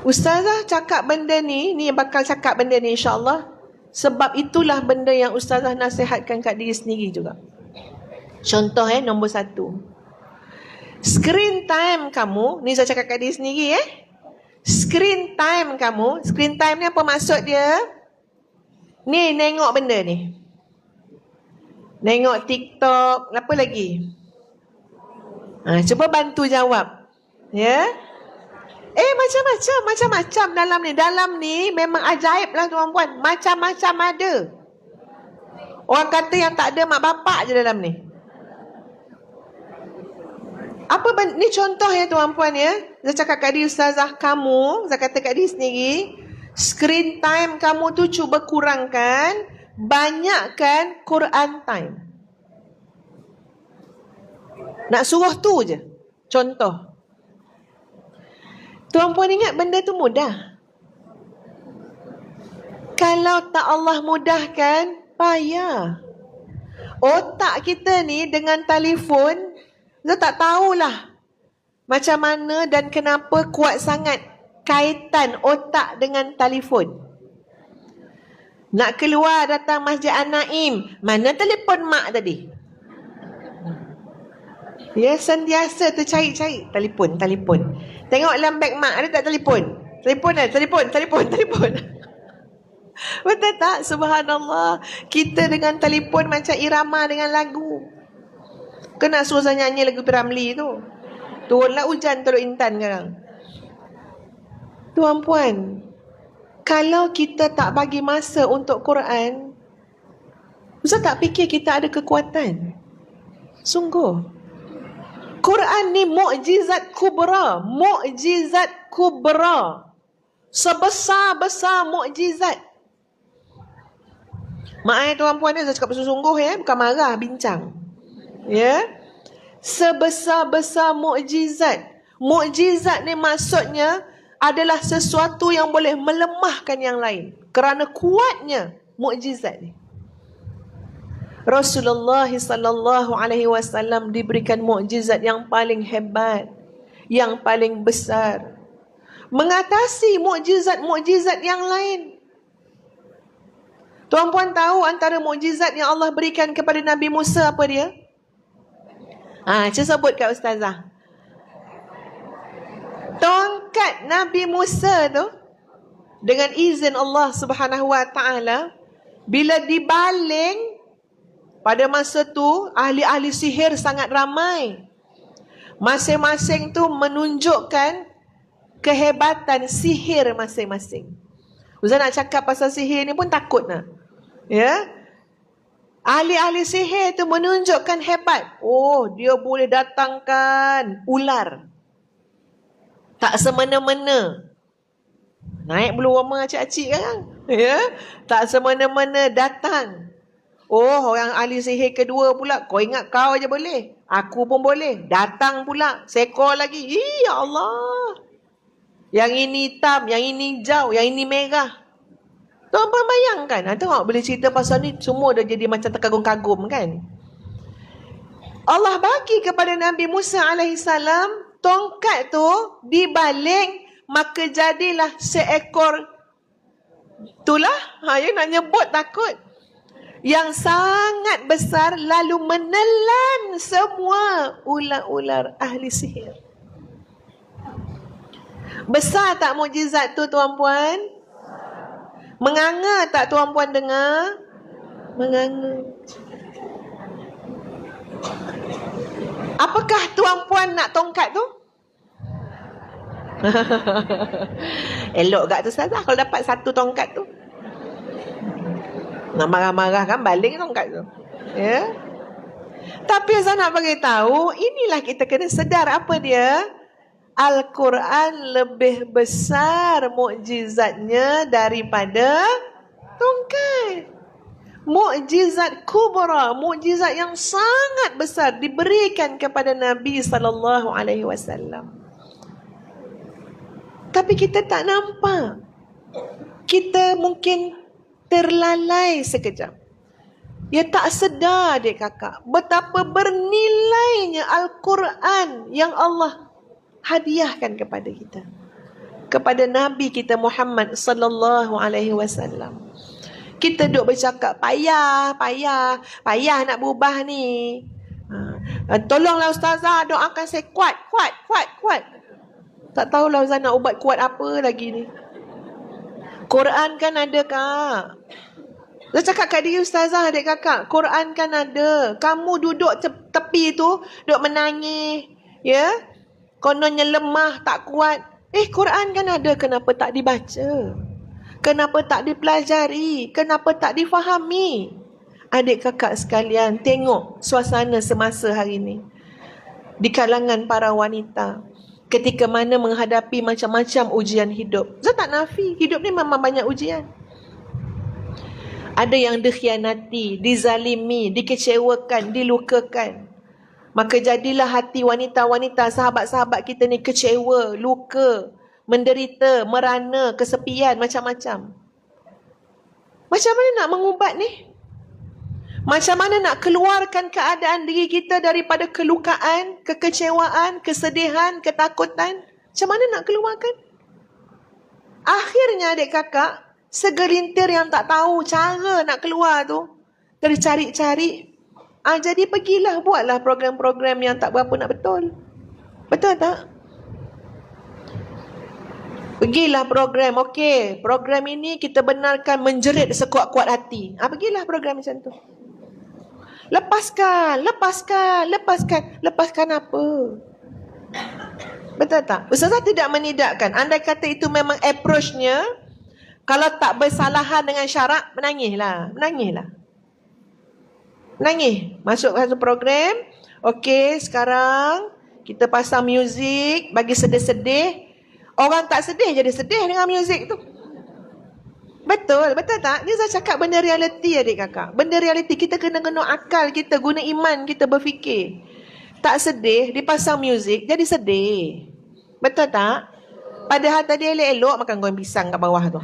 Ustazah cakap benda ni yang bakal cakap benda ni insyaAllah. Sebab itulah benda yang Ustazah nasihatkan kat diri sendiri juga. Contoh nombor 1. Screen time kamu, ni saya cakap kat diri sendiri Screen time kamu, screen time ni apa maksud dia? Ni nengok benda ni. Nengok TikTok, apa lagi? Cuba bantu jawab. Ya? Macam-macam dalam ni. Dalam ni memang ajaib lah tuan-puan. Macam-macam ada. Orang kata yang tak ada mak bapak je dalam ni. Ni contoh tuan-puan Saya cakap kat diri ustazah kamu, saya kata kat diri sendiri, screen time kamu tu cuba kurangkan, banyakkan Quran time. Nak suruh tu je. Contoh. Tuan-puan ingat benda tu mudah? Kalau tak Allah mudahkan, payah. Otak kita ni dengan telefon, kita tak tahulah macam mana dan kenapa kuat sangat kaitan otak dengan telefon. Nak keluar datang Masjid An-Naim, mana telefon mak tadi? Sentiasa tercari-cari telefon. Tengok dalam beg mak ada tak telefon? Telefon. Betul tak? Subhanallah. Kita dengan telefon macam irama dengan lagu. Kena suruh saya nyanyi lagu Piramli tu. Turunlah hujan Teluk Intan sekarang. Tuan-puan, kalau kita tak bagi masa untuk Quran, Ustaz tak fikir kita ada kekuatan. Sungguh. Quran ni mukjizat kubra. Sebesar-besar mukjizat. Maaf tuan-puan, saya cakap bersungguh bukan marah, bincang. Sebesar-besar mukjizat. Mukjizat ni maksudnya adalah sesuatu yang boleh melemahkan yang lain kerana kuatnya mukjizat ni. Rasulullah sallallahu alaihi wasallam diberikan mukjizat yang paling hebat, yang paling besar, mengatasi mukjizat-mukjizat yang lain. Tuan-puan tahu antara mukjizat yang Allah berikan kepada Nabi Musa apa dia? Saya sebut kat ustazah. Tongkat Nabi Musa tu dengan izin Allah Subhanahu wa taala, bila dibaling, pada masa tu ahli-ahli sihir sangat ramai. Masing-masing tu menunjukkan kehebatan sihir masing-masing. Ustaz nak cakap pasal sihir ni pun takut nak. Ahli-ahli sihir tu menunjukkan hebat. Dia boleh datangkan ular. Tak semena-mena. Naik bulu roma acik-acik kan? Tak semena-mena datang. Orang ahli sihir kedua pula, kau ingat kau aja boleh, aku pun boleh. Datang pula, seekor lagi. Ya Allah. Yang ini hitam, yang ini hijau, yang ini merah. Tuan-tuan bayangkan, tengok boleh cerita pasal ni, semua dah jadi macam terkagum-kagum kan. Allah bagi kepada Nabi Musa alaihissalam, tongkat tu dibalik, maka jadilah seekor. Itulah, you nak nyebut takut. Yang sangat besar lalu menelan semua ular-ular ahli sihir. Besar tak mukjizat tu tuan-puan? Menganga tak tuan-puan dengar? Menganga. Apakah tuan-puan nak tongkat tu? Elok gak tu Ustazah kalau dapat satu tongkat tu. Nak marah-marah kan, baling tongkat tu. Tapi saya nak bagi tahu, inilah kita kena sedar apa dia? Al-Quran lebih besar mukjizatnya daripada tongkat. Mukjizat kubra, mukjizat yang sangat besar diberikan kepada Nabi sallallahu alaihi wasallam. Tapi kita tak nampak. Kita mungkin terlalai sekejap. Tak sedar adik kakak betapa bernilainya Al-Quran yang Allah hadiahkan kepada kita. kepada Nabi kita Muhammad sallallahu alaihi wasallam. Kita duk bercakap payah nak berubah ni. Tolonglah ustazah, doakan saya kuat. Tak tahulah ustazah nak ubat kuat apa lagi ni. Quran kan ada, Kak. Saya cakap kat dia, ustazah, adik kakak, Quran kan ada. Kamu duduk tepi tu, duduk menangis, ya? Kononnya lemah, tak kuat. Quran kan ada, kenapa tak dibaca? Kenapa tak dipelajari? Kenapa tak difahami? Adik kakak sekalian, tengok suasana semasa hari ini di kalangan para wanita, ketika mana menghadapi macam-macam ujian hidup. Saya tak nafi, hidup ni memang banyak ujian. Ada yang dikhianati, dizalimi, dikecewakan, dilukakan. Maka jadilah hati wanita-wanita, sahabat-sahabat kita ni kecewa, luka, menderita, merana, kesepian, macam-macam. Macam mana nak mengubat ni? Macam mana nak keluarkan keadaan diri kita daripada kelukaan, kekecewaan, kesedihan, ketakutan? Macam mana nak keluarkan? Akhirnya adik kakak, segelintir yang tak tahu cara nak keluar tu, tercari-cari. Jadi pergilah buatlah program-program yang tak berapa nak betul. Betul tak? Pergilah program, okey, program ini kita benarkan menjerit sekuat-kuat hati. Pergilah program macam tu. Lepaskan apa? Betul tak? Ustazah tidak menidakkan. Andai kata itu memang approach-nya, kalau tak bersalahan dengan syarak, menangislah. Menangis. Masuk satu program. Okey, sekarang kita pasang muzik, bagi sedih-sedih. Orang tak sedih jadi sedih dengan muzik tu. Betul tak? Ni saya cakap benda realiti adik kakak. Benda realiti, kita kena guna akal kita, guna iman kita berfikir. Tak sedih, dipasang muzik, jadi sedih. Betul tak? Padahal tadi elok-elok makan goreng pisang kat bawah tu.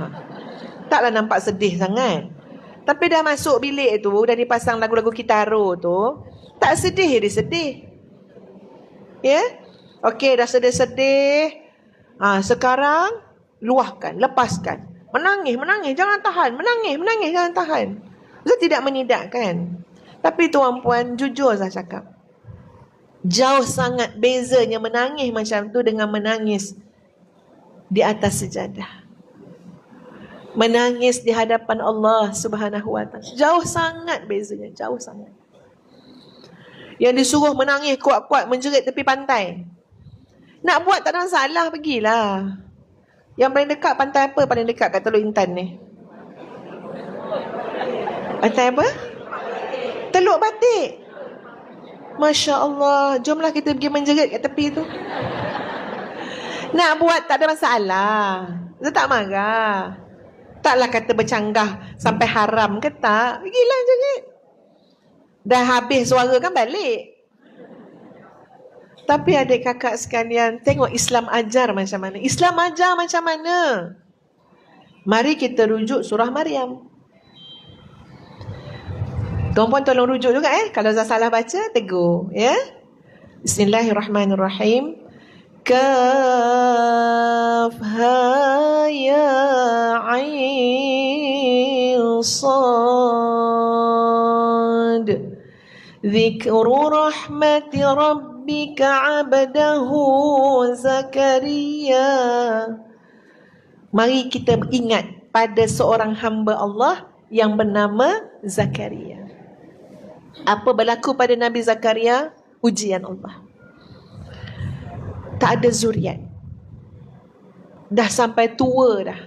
Taklah nampak sedih sangat. Tapi dah masuk bilik tu, dah dipasang lagu-lagu Kitaro tu, tak sedih dia sedih. Ya? Okey, dah sedih-sedih. Sekarang luahkan, lepaskan. Menangis, jangan tahan. Menangis, jangan tahan. Saya tidak menidakkan. Tapi tuan puan, jujur saya cakap, jauh sangat bezanya menangis macam tu dengan menangis di atas sejadah. Menangis di hadapan Allah Subhanahu wa ta'ala. Jauh sangat bezanya, jauh sangat. Yang disuruh menangis kuat-kuat menjerit tepi pantai. Nak buat tak ada masalah, pergilah. Yang paling dekat pantai apa? Paling dekat kat Teluk Intan ni. Pantai apa? Teluk Batik. Masya Allah. Jomlah kita pergi menjerit kat tepi tu. Nak buat tak ada masalah. Saya tak marah. Taklah kata bercanggah sampai haram ke tak. Pergilah jerit. Dah habis suara kan balik. Tapi adik kakak sekalian, tengok Islam ajar macam mana. Islam ajar macam mana? Mari kita rujuk surah Maryam. Tuan-puan tolong rujuk juga Kalau saya salah baca, tegur. Ya? Bismillahirrahmanirrahim. Kaf ha ya ain sad. Dzikru rahmati rabbika 'abdahu Zakaria. Mari kita ingat pada seorang hamba Allah yang bernama Zakaria. Apa berlaku pada Nabi Zakaria? Ujian Allah. Tak ada zuriat. Dah sampai tua dah.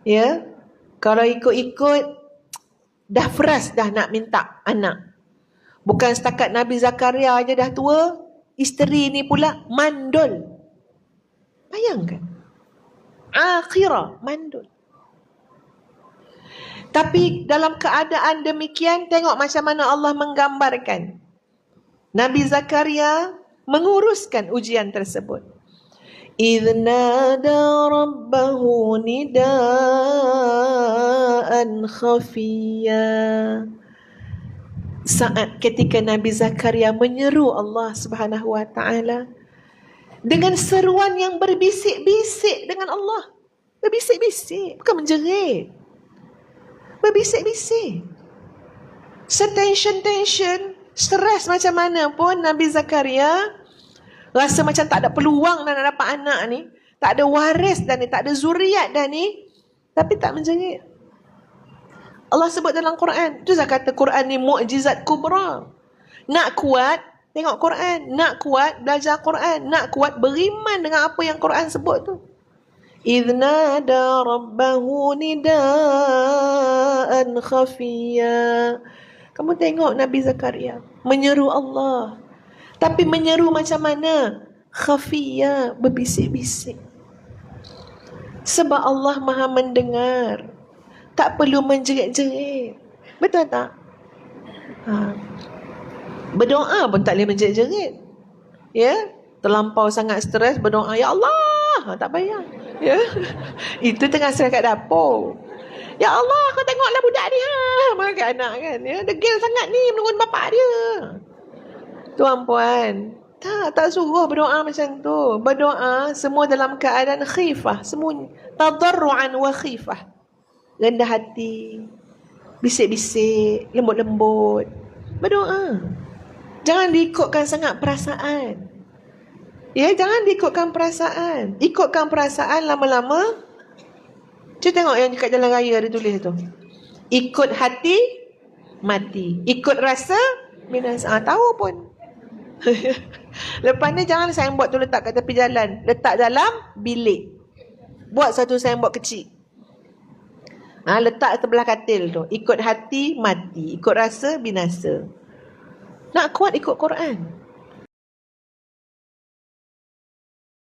Ya. Kalau ikut-ikut dah fresh dah nak minta anak. Bukan setakat Nabi Zakaria aja dah tua, isteri ni pula mandul. Bayangkan. Akhirah mandul. Tapi dalam keadaan demikian, tengok macam mana Allah menggambarkan. Nabi Zakaria menguruskan ujian tersebut. إِذْ نَادَى رَبَّهُ نِدَاءً خَفِيًّا. Saat ketika Nabi Zakaria menyeru Allah Subhanahu wa ta'ala dengan seruan yang berbisik-bisik dengan Allah. Berbisik-bisik, bukan menjerit. Berbisik-bisik. Tension, stres macam mana pun, Nabi Zakaria rasa macam tak ada peluang nak dapat anak ni, tak ada waris dah ni, tak ada zuriat dah ni, tapi tak menjerit. Allah sebut dalam Quran. Tu saya kata Quran ni mukjizat kubra. Nak kuat, tengok Quran. Nak kuat, belajar Quran. Nak kuat, beriman dengan apa yang Quran sebut tu. إِذْ نَادَى رَبَّهُ نِدَاءً خَفِيًّا. Kamu tengok Nabi Zakaria menyeru Allah. Tapi menyeru macam mana? Khafiyya, berbisik-bisik. Sebab Allah Maha mendengar. Tak perlu menjerit-jerit. Betul tak? Berdoa pun tak boleh menjerit-jerit. Ya? Terlampau sangat stres berdoa, Ya Allah, tak payah. Ya? Itu tengah stres kat dapur. Ya Allah, kau tengoklah budak ni, makan anak kan. Ya? Degil sangat ni menunggu bapak dia. Tuan-puan, tak suruh berdoa macam tu. Berdoa semua dalam keadaan khifah, sembunyi. Tadarruan wa khifah. Rendah hati, bisik-bisik, lembut-lembut. Berdoa. Jangan diikutkan sangat perasaan. Ya, jangan diikutkan perasaan. Ikutkan perasaan lama-lama. Cuba tengok yang dekat jalan raya ada tulis tu. Ikut hati, mati. Ikut rasa, binasa. Tahu pun. Lepas ni jangan signboard tu letak kat tepi jalan. Letak dalam bilik. Buat satu signboard kecil. Letak sebelah katil tu. Ikut hati, mati. Ikut rasa, binasa. Nak kuat ikut Quran.